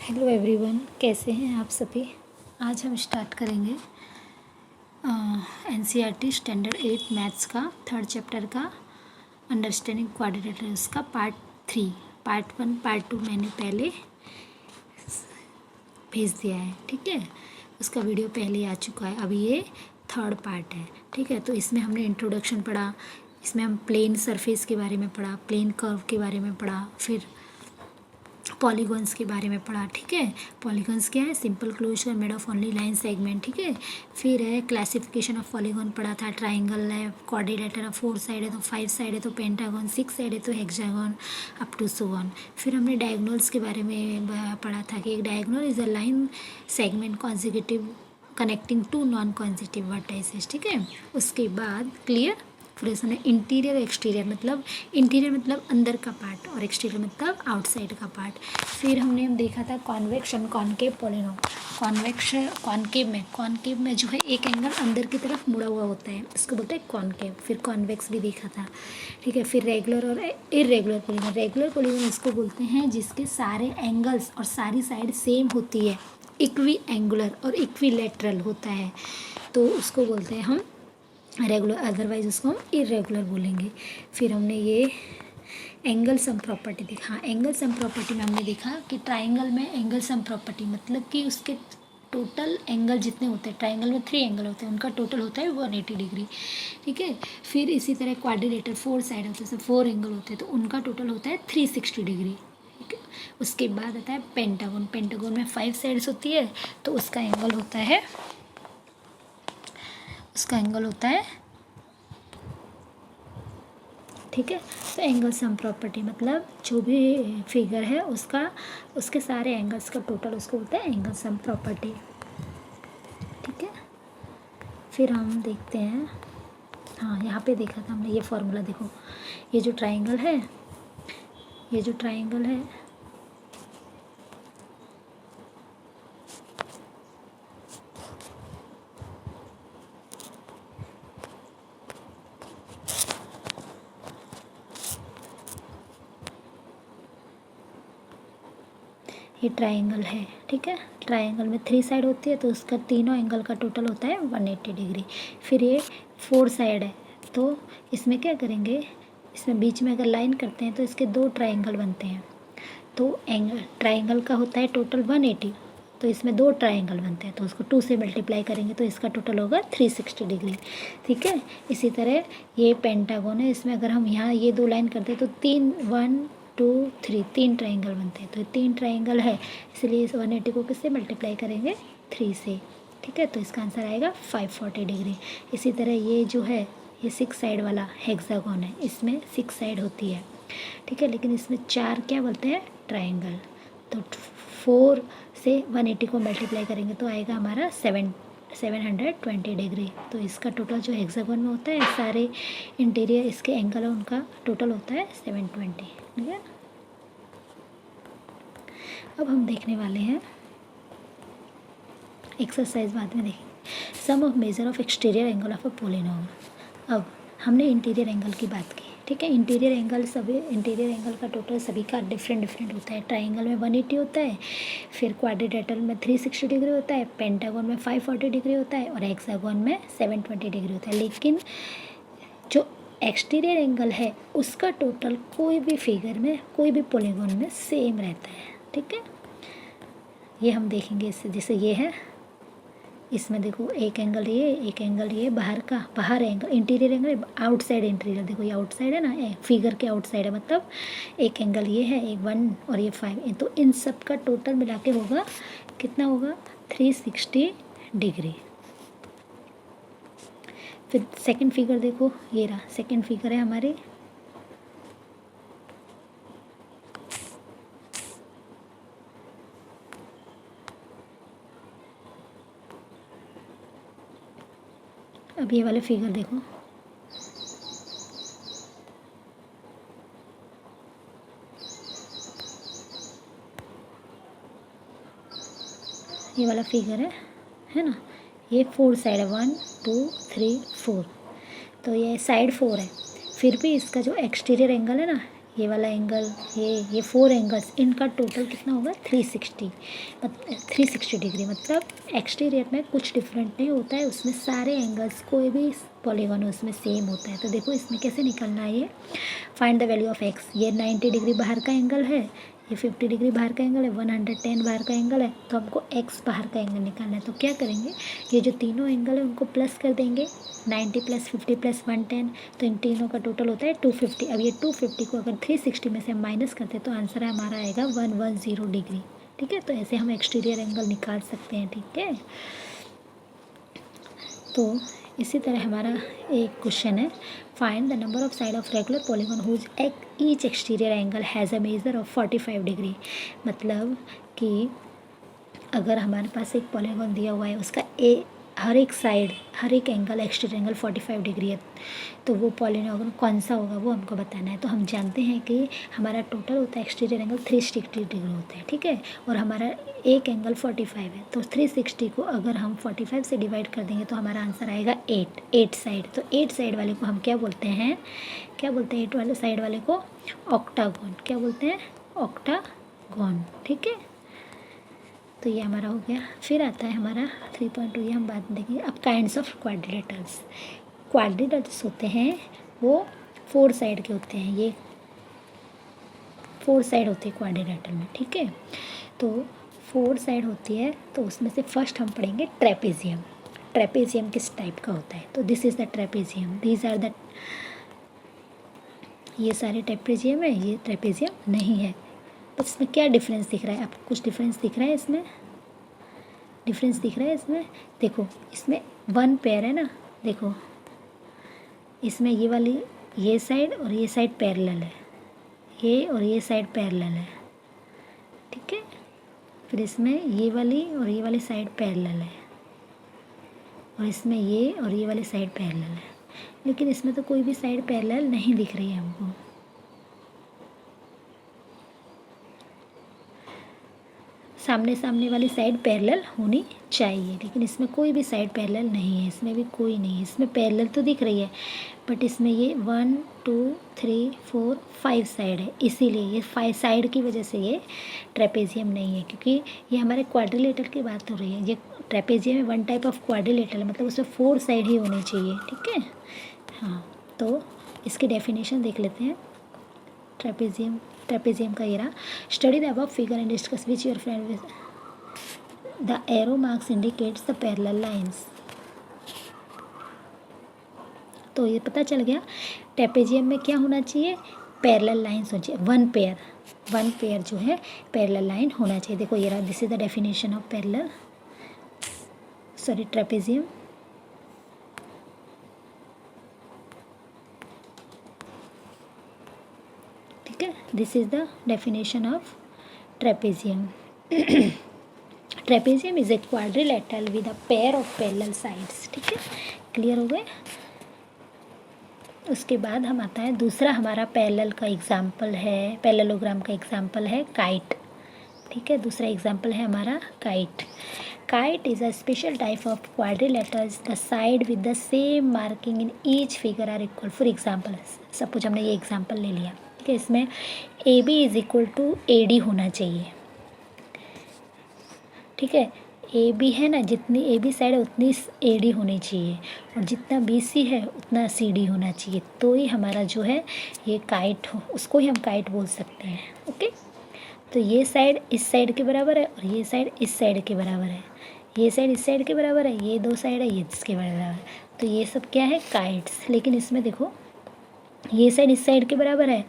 Hello everyone, कैसे हैं आप सभी। आज हम स्टार्ट करेंगे एनसीईआरटी स्टैंडर्ड 8 मैथ्स का थर्ड चैप्टर का अंडरस्टैंडिंग क्वाड्रिलेटरल्स का पार्ट 3। पार्ट 1 पार्ट 2 मैंने पहले भेज दिया है, ठीक है। उसका वीडियो पहले आ चुका है, अभी ये थर्ड पार्ट है, ठीक है। तो इसमें हमने इंट्रोडक्शन पढ़ा, इसमें हम प्लेन सरफेस के बारे में पढ़ा, प्लेन कर्व के बारे में पढ़ा, फिर पॉलीगॉन्स के बारे में पढ़ा, ठीक है। पॉलीगॉन्स क्या है? Simple closure made of only line segment, ठीक है। फिर है क्लासिफिकेशन ऑफ पॉलीगॉन पढ़ा था, ट्राइंगल है, क्वाड्रिलेटरल है, 4 साइड है तो 5 साइड है तो पेंटागन, 6 साइड है तो hexagon, up to so on. फिर हमने डायगोनल्स के बारे में पढ़ा था कि एक diagonal is a line segment consecutive connecting two non consecutive vertices, ठीक है। उसके बाद क्लियर। फिर इसमें इंटीरियर एक्सटीरियर मतलब अंदर का पार्ट और एक्सटीरियर मतलब आउटसाइड का पार्ट। फिर हमने देखा था कॉन्वेक्शन कॉनकेव पॉलिनोम। कॉनकेव में जो है एक एंगल अंदर की तरफ मुड़ा हुआ होता है, इसको बोलते हैं कॉनकेव। फिर कॉन्वेक्स भी देखा था, ठीक है। फिर रेगुलर और इरेगुलर पॉलिनोम। रेगुलर पॉलिनोम इसको बोलते हैं जिसके सारे एंगल्स और सारी साइड सेम होती है, इक्वी एंगुलर और इक्विलेटरल होता है, तो उसको बोलते हैं हम रेगुलर, अदरवाइज उसको हम इरेगुलर बोलेंगे। फिर हमने ये एंगल सम प्रॉपर्टी देखा। हाँ, एंगल सम प्रॉपर्टी में हमने देखा कि ट्राइंगल में एंगल सम प्रॉपर्टी मतलब कि उसके टोटल एंगल जितने होते हैं, ट्राइंगल में 3 एंगल होते हैं, उनका टोटल होता है 180 डिग्री, ठीक है। फिर इसी तरह क्वाड्रिलेटरल 4 साइड होते हैं, 4 एंगल होते हैं, तो उनका टोटल होता है 360 डिग्री, ठीक है। उसके बाद आता है पेंटागन। पेंटागन में 5 साइड्स होती है, तो उसका एंगल होता है ठीक है। तो एंगल सम प्रॉपर्टी मतलब जो भी फिगर है उसके सारे एंगल्स का टोटल उसको बोलते हैं एंगल सम प्रॉपर्टी, ठीक है। फिर हम देखते हैं, हाँ यहाँ पे देखा था हमने ये फॉर्मूला। देखो ये जो ट्राइंगल है ये ट्राइंगल है, ठीक है। ट्राइंगल में 3 साइड होती है, तो उसका तीनों एंगल का टोटल होता है 180 डिग्री। फिर ये 4 साइड है, तो इसमें क्या करेंगे, इसमें बीच में अगर लाइन करते हैं तो इसके 2 ट्राइंगल बनते हैं, तो एंगल ट्राइंगल का होता है टोटल 180, तो इसमें 2 ट्राइंगल बनते हैं, तो उसको 2 से मल्टीप्लाई करेंगे तो इसका टोटल होगा 360 डिग्री, ठीक है। इसी तरह ये पेंटागन है, इसमें अगर हम यहाँ ये 2 लाइन करते हैं तो 1 2 3 ट्राइंगल बनते हैं, तो 3 ट्राइंगल है, इसलिए इस 180 को किससे मल्टीप्लाई करेंगे 3 से, ठीक है। तो इसका आंसर आएगा 540 डिग्री। इसी तरह ये जो है ये 6 साइड वाला हेक्सागन है, इसमें 6 साइड होती है, ठीक है, लेकिन इसमें 4 क्या बोलते हैं ट्राइंगल, तो 4 से 180 को मल्टीप्लाई करेंगे तो आएगा हमारा 720 डिग्री। तो इसका टोटल जो हेक्सागन में होता है सारे इंटीरियर इसके एंगल है उनका टोटल होता है 720, ठीक है। अब हम देखने वाले हैं एक्सरसाइज, बाद में देखेंगे sum of measure of exterior angle of a polynomial. अब हमने इंटीरियर एंगल की बात की, ठीक है। इंटीरियर एंगल का टोटल सभी का डिफरेंट होता है। ट्राइंगल में 180 होता है, फिर क्वाड्रिलेटरल में 360 डिग्री होता है, पेंटागन में 540 डिग्री होता है और हेक्सागन में 720 डिग्री होता है। लेकिन जो एक्सटीरियर एंगल है उसका टोटल कोई भी फिगर में, कोई भी पॉलीगॉन में सेम रहता है, ठीक है। ये हम देखेंगे इससे, जैसे ये है, इसमें देखो एक एंगल ये बाहर angle interior angle, outside interior, देखो ये आउटसाइड है ना, फिगर के आउटसाइड है, मतलब एक एंगल ये है, एक 1 और ये 5, तो इन सब का टोटल मिला के होगा कितना होगा 360 डिग्री। फिर सेकंड फिगर देखो, ये रहा सेकंड फिगर है हमारी, अब ये वाले फिगर देखो, ये वाला फिगर है ना, ये 4 साइड है, 1 2 3 4, तो ये साइड 4 है। फिर भी इसका जो एक्सटीरियर एंगल है ना, ये वाला एंगल, ये 4 एंगल्स, इनका टोटल कितना होगा 360, 360 डिग्री। मतलब एक्सटीरियर में कुछ डिफरेंट नहीं होता है, उसमें सारे एंगल्स कोई भी पॉलीगॉन उसमें सेम होता है। तो देखो इसमें कैसे निकलना है ये, find the value of x. ये 90 डिग्री बाहर का एंगल है, ये 50 डिग्री बाहर का एंगल है, 110 बाहर का एंगल है, तो हमको एक्स बाहर का एंगल निकालना है। तो क्या करेंगे, ये जो तीनों एंगल है उनको प्लस कर देंगे, 90 + 50 + 110, तो इन तीनों का टोटल होता है 250। अब ये 250 को अगर 360 में से हम माइनस करते हैं तो आंसर हमारा आएगा 110 डिग्री। ठीक है, तो ऐसे हम एक्सटीरियर एंगल निकाल सकते हैं। ठीक है, तो इसी तरह हमारा एक क्वेश्चन है, find the number of side of regular polygon whose each exterior angle has a measure of 45 degree. मतलब कि अगर हमारे पास एक पॉलीगॉन दिया हुआ है, उसका हर एक साइड, हर एक एंगल, एक्सटीरियर एंगल 45 डिग्री है, तो वो पॉलीगॉन कौन सा होगा वो हमको बताना है। तो हम जानते हैं कि हमारा टोटल होता है एक्सटीरियर एंगल 360 डिग्री होता है। ठीक है, और हमारा एक एंगल 45 है, तो 360 को अगर हम 45 से डिवाइड कर देंगे तो हमारा आंसर आएगा 8 साइड। तो 8 साइड वाले को हम क्या बोलते हैं, 8 वाले साइड वाले को ऑक्टागोन। क्या बोलते हैं, ऑक्टागोन। ठीक है, तो ये हमारा हो गया। फिर आता है हमारा 3.2, ये हम बात देखेंगे। अब काइंड्स ऑफ क्वाड्रिलेटरल्स। क्वाड्रिलेटरल्स होते हैं वो 4 साइड के होते हैं, ये 4 साइड होती है क्वाड्रिलेटरल में। ठीक है, तो 4 साइड होती है, तो उसमें से फर्स्ट हम पढ़ेंगे ट्रेपेजियम। ट्रेपेजियम किस टाइप का होता है, तो this is the trapezium, these are the, ये सारे ट्रेपेजियम है, ये ट्रेपेजियम नहीं है। तो इसमें क्या डिफरेंस दिख रहा है आपको, कुछ डिफरेंस दिख रहा है इसमें, डिफरेंस दिख रहा है इसमें। देखो इसमें 1 पेयर है ना, देखो इसमें ये वाली, ये साइड और ये साइड पैरेलल है, ये और ये साइड पैरेलल है। ठीक है, फिर इसमें ये वाली और ये वाली साइड पैरेलल है, और इसमें ये और ये वाली साइड पैरेलल है, लेकिन इसमें तो कोई भी साइड पैरेलल नहीं दिख रही है हमको। सामने वाली साइड पैरेलल होनी चाहिए, लेकिन इसमें कोई भी साइड पैरेलल नहीं है, इसमें भी कोई नहीं है। इसमें पैरेलल तो दिख रही है, बट इसमें ये 1 2 3 4 5 साइड है, इसीलिए ये 5 साइड की वजह से ये ट्रेपेजियम नहीं है, क्योंकि ये हमारे क्वाड्रिलेटरल की बात हो रही है। ये ट्रेपेजियम में 1 टाइप ऑफ क्वाड्रिलेटरल है, मतलब उसमें 4 साइड ही होनी चाहिए। ठीक है, हाँ, तो इसकी डेफिनेशन देख लेते हैं। ट्रेपेजियम का ये रहा, study the above figure and discuss which your friend with the arrow marks indicates the parallel lines. तो ये पता चल गया ट्रेपेजियम में क्या होना चाहिए, पैरेलल लाइंस होनी चाहिए, 1 पेयर जो है पैरेलल लाइन होना चाहिए। देखो ये रहा, this is the definition of trapezium. This is the definition of trapezium. Trapezium is a quadrilateral with a pair of parallel sides. ठीक है, क्लियर हो गए। उसके बाद हम आता है दूसरा, हमारा पैरेलल का एग्जाम्पल है, पैरेललोग्राम का एग्जाम्पल है काइट। ठीक है, दूसरा एग्जाम्पल है हमारा kite. Kite is a special type of quadrilaterals, the side with the same marking in each figure are equal. For example, suppose हमने ये एग्जाम्पल ले लिया, ठीक है, इसमें A B is equal to A D होना चाहिए। ठीक है, ए बी है ना, जितनी ए बी साइड है उतनी ए डी होनी चाहिए, और जितना बी सी है उतना सी डी होना चाहिए, तो ही हमारा जो है ये काइट हो, उसको ही हम काइट बोल सकते हैं। ओके, तो ये साइड इस साइड के बराबर है और ये साइड इस साइड के बराबर है, ये साइड इस साइड के बराबर है, ये 2 साइड है ये इसके बराबर है, तो ये सब क्या है, काइट्स। लेकिन इसमें देखो ये साइड इस साइड के बराबर है,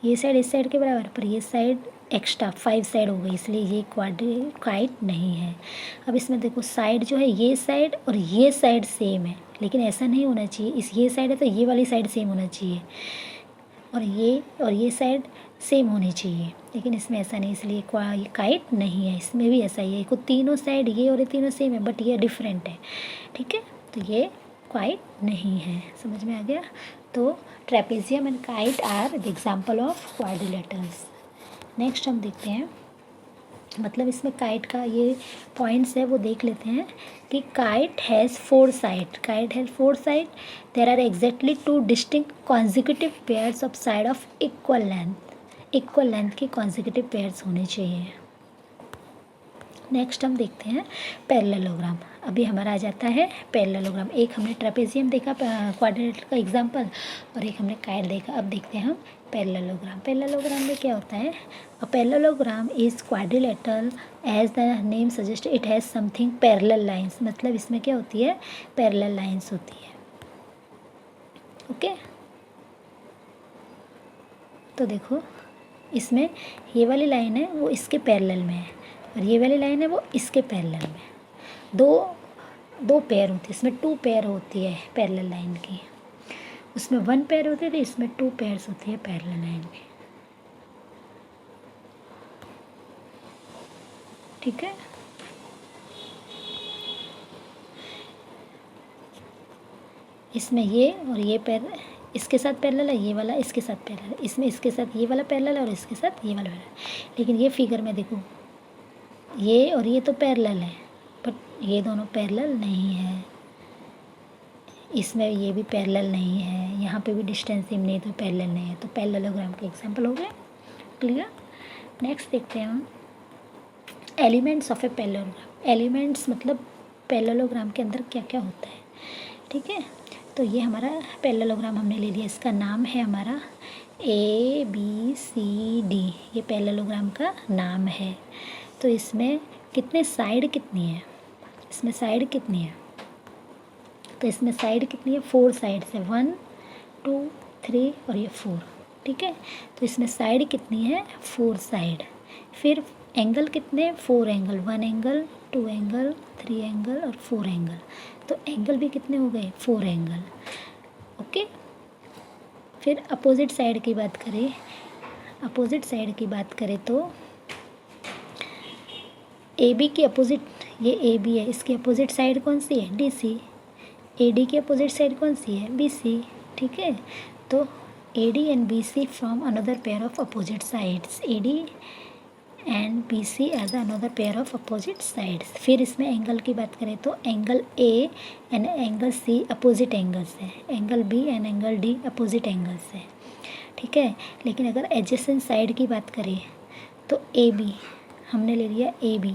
ये साइड इस साइड के बराबर, पर ये साइड एक्स्ट्रा 5 साइड हो गई, इसलिए ये काइट नहीं है। अब इसमें देखो साइड जो है, ये साइड और ये साइड सेम है, लेकिन ऐसा नहीं होना चाहिए। ये साइड है तो ये वाली साइड सेम होना चाहिए, और ये साइड सेम होनी चाहिए, लेकिन इसमें ऐसा नहीं, इसलिए ये काइट नहीं है। इसमें भी ऐसा ही है, को तीनों साइड ये और ये तीनों सेम है, बट ये डिफरेंट है। ठीक है, तो ये काइट नहीं है। समझ में आ गया। तो trapezium and kite are the example of quadrilaterals. Next हम देखते हैं, मतलब इसमें काइट का ये पॉइंट्स है वो देख लेते हैं कि kite has 4 side. Kite has 4 side. There are exactly 2 distinct consecutive pairs of side of equal length. Equal length के कॉन्जिक्यूटिव पेयर्स होने चाहिए। नेक्स्ट हम देखते हैं पैरेललोग्राम। अभी हमारा आ जाता है पैरेललोग्राम। एक हमने ट्रेपेजियम देखा क्वाड्रिलेटरल का एग्जांपल, और एक हमने काइट देखा। अब देखते हैं हम पैरेललोग्राम। पैरेललोग्राम में क्या होता है? A parallelogram is quadrilateral as the name suggest, it has something parallel lines. मतलब इसमें क्या होती है? पैरेलल लाइंस होती है। ओके, तो देखो इसमें ये वाली लाइन है वो इसके पैरेलल में है, और ये वाली लाइन है वो इसके पैरेलल में। दो पेयर होती है, इसमें 2 पेयर होती है पैरेलल लाइन की। उसमें 1 पेयर होती है, इसमें 2 पेयर्स होती है पैरेलल लाइन की। ठीक है, इसमें ये और ये पेयर इसके साथ पैरेलल है, ये वाला इसके साथ पैरेलल है, इसमें इसके साथ ये वाला पैरेलल है और इसके साथ ये वाला पैरेलल है। लेकिन ये फिगर में देखो, ये और ये तो पैरेलल है, बट ये दोनों पैरेलल नहीं है। इसमें ये भी पैरेलल नहीं है, यहाँ पे भी डिस्टेंस सेम नहीं, तो पैरेलल नहीं है। तो पैरेललोग्राम के एग्जांपल हो गए। क्लियर? नेक्स्ट देखते हैं हम elements of a parallelogram. Elements मतलब पैरेललोग्राम के अंदर क्या क्या होता है। ठीक है, तो ये हमारा पैरेललोग्राम हमने ले लिया। इसका नाम है हमारा ABCD। ये पैरेललोग्राम का नाम है। तो इसमें कितने साइड कितनी है? इसमें साइड कितनी है? तो इसमें साइड कितनी है? 4 साइड्स है, 1 2 3 और ये 4। ठीक है, तो इसमें साइड कितनी है? 4 साइड। फिर एंगल कितने? 4 एंगल, 1 एंगल 2 एंगल 3 एंगल और 4 एंगल। तो एंगल भी कितने हो गए? 4 एंगल। ओके, फिर अपोजिट साइड की बात करें, अपोजिट साइड की बात करें तो AB की अपोजिट, ये AB है, इसकी अपोजिट साइड कौन सी है? DC। AD की अपोजिट साइड कौन सी है? BC। ठीक है, तो AD and BC from another pair of opposite sides. AD and BC as another pair of opposite sides. फिर इसमें एंगल की बात करें तो angle A and angle C opposite angles है, angle B and angle D opposite angles है। ठीक है, लेकिन अगर एडजेसेंट साइड की बात करें तो AB हमने ले लिया AB,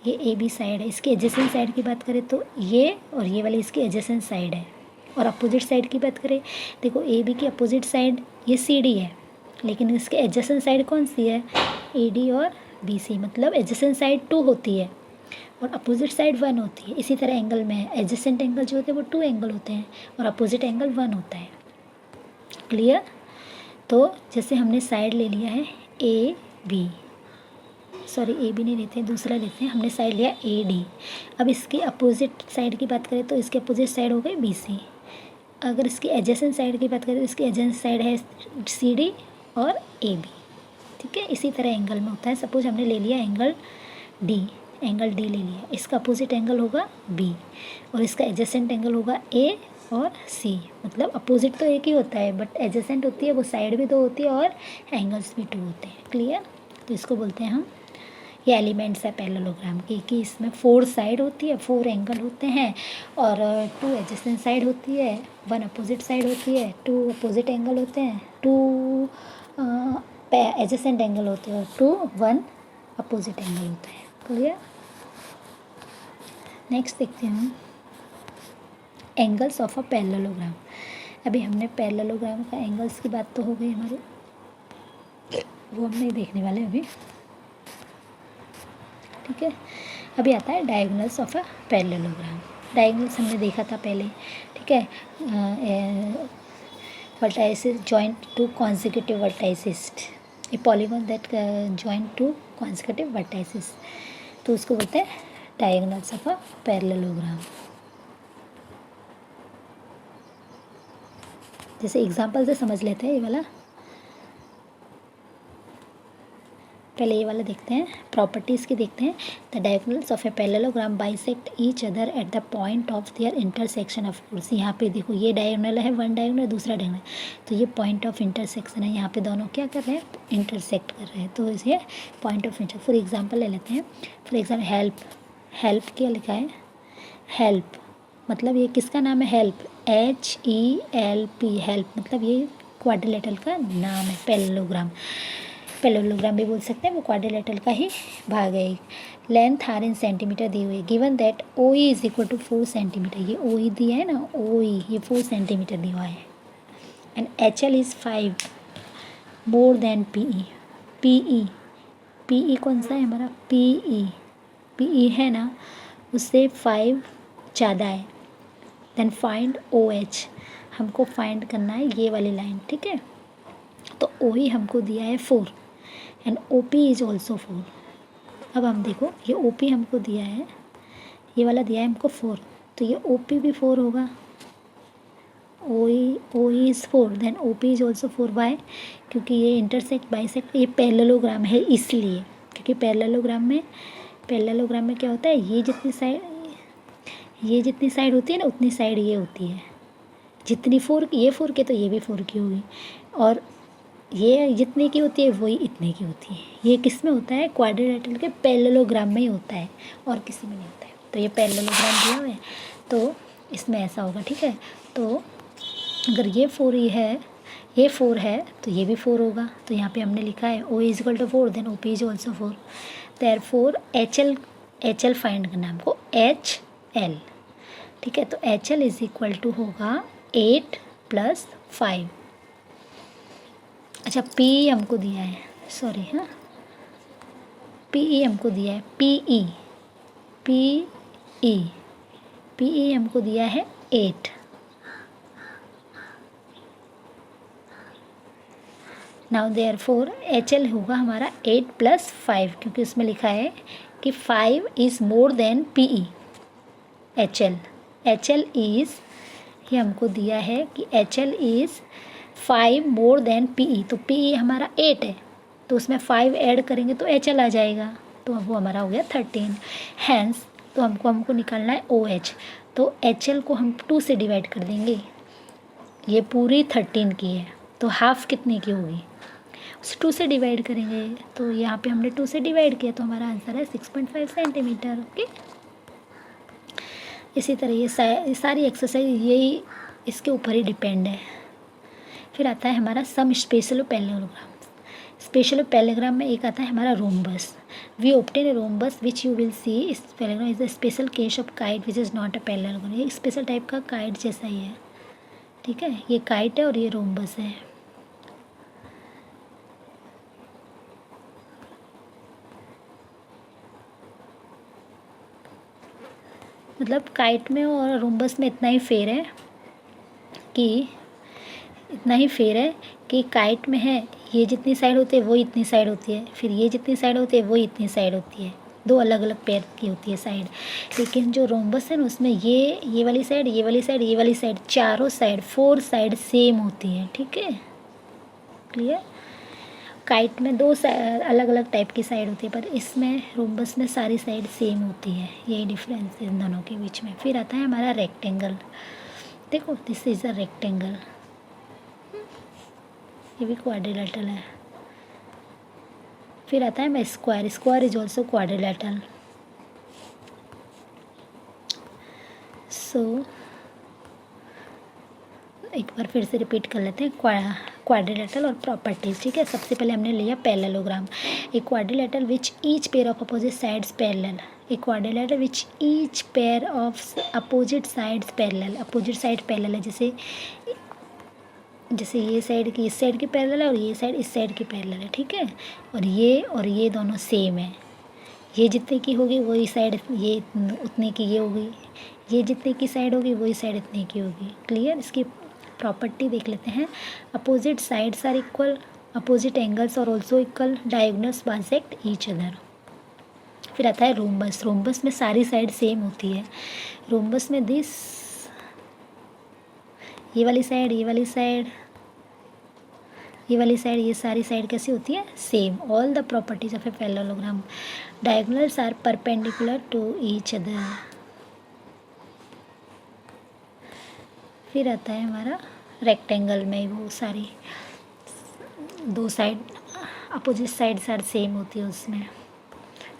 ये AB साइड है। इसकी एडजेसेंट साइड की बात करें तो ये और ये वाली इसकी एडजेसेंट साइड है। और अपोजिट साइड की बात करें, देखो AB की अपोजिट साइड ये CD है, लेकिन इसके एडजेसेंट साइड कौन सी है? AD और BC। मतलब एडजेसेंट साइड 2 होती है और अपोजिट साइड 1 होती है। इसी तरह एंगल में एडजेसेंट एंगल जो होते हैं वो 2 एंगल होते हैं और अपोजिट एंगल 1 होता है। क्लियर? तो जैसे हमने साइड ले लिया है AB, सॉरी AB नहीं लेते हैं, दूसरा लेते हैं। हमने साइड लिया AD। अब इसकी अपोजिट साइड की बात करें तो इसकी अपोजिट साइड हो गई BC। अगर इसकी एडजेसेंट साइड की बात करें तो इसकी एडजेसेंट साइड है CD और AB। ठीक है, इसी तरह एंगल में होता है। सपोज हमने ले लिया एंगल D, एंगल D ले लिया, इसका अपोजिट एंगल होगा B और इसका एडजेसेंट एंगल होगा A और C। मतलब अपोजिट तो एक ही होता है, बट एडजेसेंट होती है वो साइड भी 2 होती है और एंगल्स भी 2 होते हैं। क्लियर? तो इसको बोलते हैं हम, ये एलिमेंट्स है पैरेललोग्राम की, कि इसमें 4 साइड होती है, 4 एंगल होते हैं और 2 एडजेसेंट साइड होती है, 1 अपोजिट साइड होती है, 2 अपोजिट एंगल होते हैं, 2 एडजेसेंट एंगल होते हैं और 1 अपोजिट एंगल होता है। क्लियर? नेक्स्ट देखते हैं हम एंगल्स ऑफ अ पैरेललोग्राम। अभी हमने पैरेललोग्राम का एंगल्स की बात तो हो गई हमारी, वो हम नहीं देखने वाले अभी। ठीक है, अभी आता है diagonals of a parallelogram. Diagonals हमने देखा था पहले। ठीक है, vertices joint two consecutive vertices, A polygon that joint two consecutive vertices, तो उसको बोलते हैं डायगोनल्स ऑफ अ पैरेललोग्राम। जैसे एग्जांपल से समझ लेते हैं ये वाला। पहले ये वाला देखते हैं, प्रॉपर्टीज़ की देखते हैं। The diagonals of a parallelogram bisect each other at the point of their intersection of course. यहाँ पे देखो ये डायगोनल है, 1 डायगोनल दूसरा डायगोनल, तो ये पॉइंट ऑफ इंटरसेक्शन है। यहाँ पे दोनों क्या कर रहे हैं? इंटरसेक्ट कर रहे हैं, तो इसे point of inter. For example ले लेते हैं, फॉर एग्जाम्पल हेल्प। हेल्प क्या लिखा है? हेल्प मतलब ये किसका नाम है? Help, HELP। हेल्प मतलब ये क्वाड्रिलेटरल का नाम है। पैरेललोग्राम, पैरेललोग्राम भी बोल सकते हैं, वो क्वाड्रिलेटरल का ही भाग है। लेंथ आर इन सेंटीमीटर दी हुई है। Given that O E is equal to 4 centimetre, ये ओ ई दिया है ना, ओ ई ये 4 सेंटीमीटर दिया हुआ है। And H L is 5 more than P E. P E कौन सा है हमारा, पी ई है ना, उससे 5 ज़्यादा है। देन फाइंड ओ एच, हमको फाइंड करना है ये वाली लाइन, ठीक है। तो ओ ई हमको दिया है 4 and O P is also 4। अब हम देखो, ये ओ पी हमको दिया है, ये वाला दिया है हमको 4, तो ये ओ पी भी 4 होगा। O E is 4 then O P is also 4। Why? क्योंकि ये इंटरसेक्ट बाइसेक्ट, ये पैरेललोग्राम है इसलिए, क्योंकि पैरेललोग्राम में क्या होता है, ये जितनी साइड होती है ना, उतनी साइड ये होती है। जितनी 4 ये 4 की तो ये भी 4 की होगी, और ये जितने की होती है वही इतने की होती है। ये किस में होता है, क्वाड्रिलेटरल के पैरेललोग्राम में ही होता है, और किसी में नहीं होता है। तो ये पैरेललोग्राम दिया हुआ है तो इसमें ऐसा होगा, ठीक है। तो अगर ये 4 ही है, ये 4 है तो ये भी 4 होगा। तो यहाँ पे हमने लिखा है O is equal to 4 then O P is also 4। Therefore H L find करना है हमको, एच एल, ठीक है। तो H L is equal to होगा 8 + 5। अच्छा, पी हमको दिया है, सॉरी, हाँ, पी ई हमको दिया है, पी ई हमको दिया है 8। नाउ देयरफॉर एच एल होगा हमारा 8 + 5, क्योंकि उसमें लिखा है कि 5 is more than P E. H L is, ये हमको दिया है कि H L is 5 more than P E. तो पी ई हमारा 8 है, तो उसमें 5 ऐड करेंगे तो एच एल आ जाएगा, तो अब वो हमारा हो गया 13। हैंस तो हमको निकालना है ओ एच। तो एच एल को हम 2 से डिवाइड कर देंगे, ये पूरी 13 की है, तो हाफ कितने की होगी, उसे 2 से डिवाइड करेंगे। तो यहाँ पे हमने 2 से डिवाइड किया, तो हमारा आंसर है 6.5 सेंटीमीटर। ओके, इसी तरह ये सारी एक्सरसाइज यही इसके ऊपर ही डिपेंड है। फिर आता है हमारा some special parallelogram. Special parallelogram में एक आता है हमारा rhombus. We obtain a rhombus which you will see इस parallelogram is a special case of kite which is not a parallelogram. ये स्पेशल टाइप का काइट जैसा ही है, ठीक है। ये काइट है और ये रोम्बस है। मतलब काइट में और रोम्बस में इतना ही फेर है कि काइट में है ये जितनी साइड होती है वो इतनी साइड होती है, फिर ये जितनी साइड होती है वो इतनी साइड होती है, 2 अलग अलग पेयर की होती है साइड। लेकिन जो रोम्बस है ना, उसमें ये वाली साइड, ये वाली साइड, ये वाली साइड, चारों साइड 4 साइड सेम होती है, ठीक है, क्लियर। काइट में 2 अलग अलग टाइप की साइड होती है, पर इसमें रोम्बस में सारी साइड सेम होती है, यही डिफरेंस है इन दोनों के बीच में। फिर आता है हमारा रेक्टेंगल। देखो, दिस इज़ अ रेक्टेंगल, ये भी क्वाड्रिलेटरल है। फिर आता है हमारा square. Square is also quadrilateral. So एक बार फिर से रिपीट कर लेते हैं क्वाड्रिलेटरल और प्रॉपर्टीज, ठीक है। सबसे पहले हमने लिया parallelogram. A quadrilateral which each pair of opposite sides parallel. A quadrilateral which each pair of opposite sides parallel. Opposite side parallel है, जैसे ये साइड की इस साइड की पैरेलल है और ये साइड इस साइड की पैरेलल है, ठीक है। और ये दोनों सेम है। ये जितने की होगी वही साइड ये उतने की ये होगी, ये जितने की साइड होगी वही साइड इतने की होगी, क्लियर। इसकी प्रॉपर्टी देख लेते हैं। Opposite sides are equal, opposite angles are also equal, diagonals bisect each other. फिर आता है रोम्बस। रोम्बस में सारी साइड सेम होती है। रोम्बस में ये वाली साइड, ये वाली साइड, ये वाली साइड, ये सारी साइड कैसी होती है, same. All the properties of a parallelogram. Diagonals are perpendicular to each other. फिर आता है हमारा रेक्टेंगल में वो सारी 2 side opposite sides are same होती है उसमें।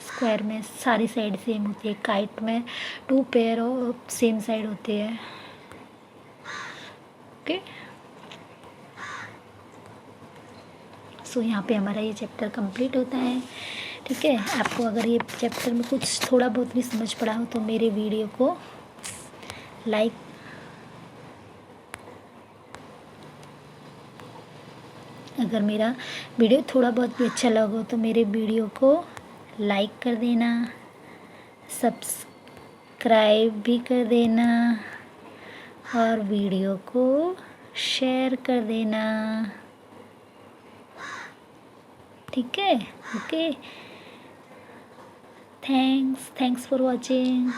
स्क्वायर में सारी साइड सेम होती है। काइट में 2 पेयर ऑफ सेम साइड होती है, ओके। सो यहाँ पे हमारा ये चैप्टर कंप्लीट होता है। ठीक है, आपको अगर ये चैप्टर में कुछ थोड़ा बहुत भी समझ पड़ा हो तो मेरे वीडियो को लाइक अगर मेरा वीडियो थोड़ा बहुत भी अच्छा लगा तो मेरे वीडियो को लाइक कर देना, सब्सक्राइब भी कर देना और वीडियो को शेयर कर देना। ठीक है, ओके, थैंक्स फॉर वॉचिंग।